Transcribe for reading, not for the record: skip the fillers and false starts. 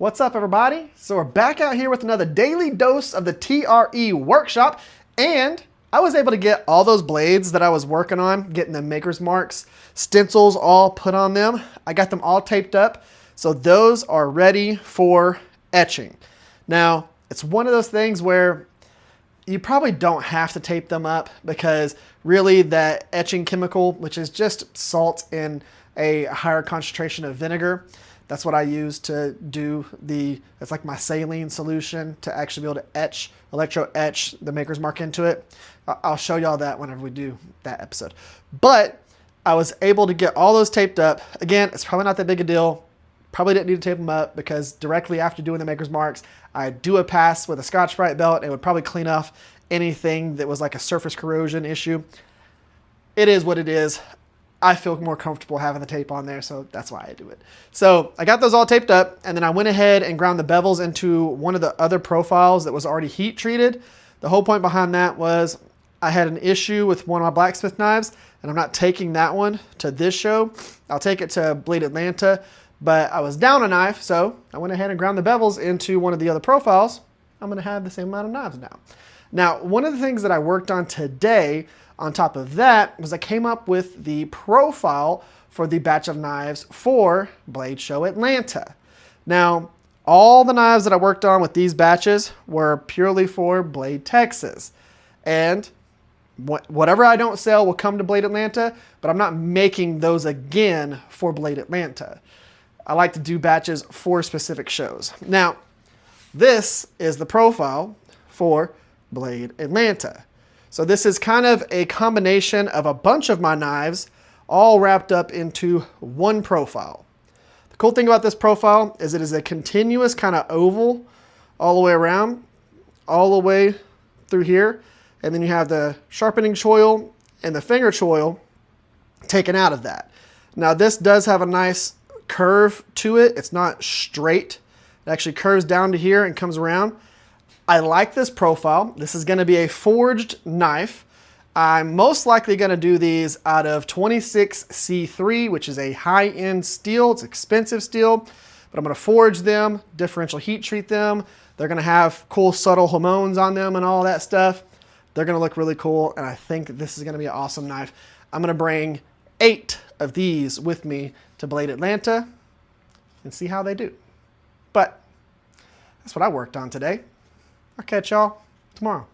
What's up, everybody? So we're back out here with another daily dose of the TRE workshop, and I was able to get all those blades that I was working on, getting the maker's marks, stencils all put on them. I got them all taped up, so those are ready for etching. Now, it's one of those things where you probably don't have to tape them up because really that etching chemical, which is just salt in a higher concentration of vinegar, that's what I use to do it's like my saline solution to actually be able to etch, electro etch the maker's mark into it. I'll show y'all that whenever we do that episode. But I was able to get all those taped up. Again, it's probably not that big a deal. Probably didn't need to tape them up because directly after doing the maker's marks, I do a pass with a Scotch-Brite belt. It would probably clean off anything that was like a surface corrosion issue. It is what it is. I feel more comfortable having the tape on there, so that's why I do it. So I got those all taped up, and then I went ahead and ground the bevels into one of the other profiles that was already heat treated. The whole point behind that was I had an issue with one of my blacksmith knives, and I'm not taking that one to this show. I'll take it to Blade Atlanta, but I was down a knife, so I went ahead and ground the bevels into one of the other profiles. I'm gonna have the same amount of knives now. Now, one of the things that I worked on today on top of that was I came up with the profile for the batch of knives for Blade Show Atlanta. Now, all the knives that I worked on with these batches were purely for Blade Texas. And whatever I don't sell will come to Blade Atlanta, but I'm not making those again for Blade Atlanta. I like to do batches for specific shows. Now, this is the profile for Blade Atlanta. So this is kind of a combination of a bunch of my knives all wrapped up into one profile. The cool thing about this profile is it is a continuous kind of oval all the way around, all the way through here. And then you have the sharpening choil and the finger choil taken out of that. Now this does have a nice curve to it. It's not straight. It actually curves down to here and comes around. I like this profile. This is going to be a forged knife. I'm most likely going to do these out of 26C3, which is a high-end steel. It's expensive steel, but I'm going to forge them, differential heat treat them. They're going to have cool subtle hormones on them and all that stuff. They're going to look really cool, and I think this is going to be an awesome knife. I'm going to bring 8 of these with me to Blade Atlanta and see how they do. But that's what I worked on today. I'll catch y'all tomorrow.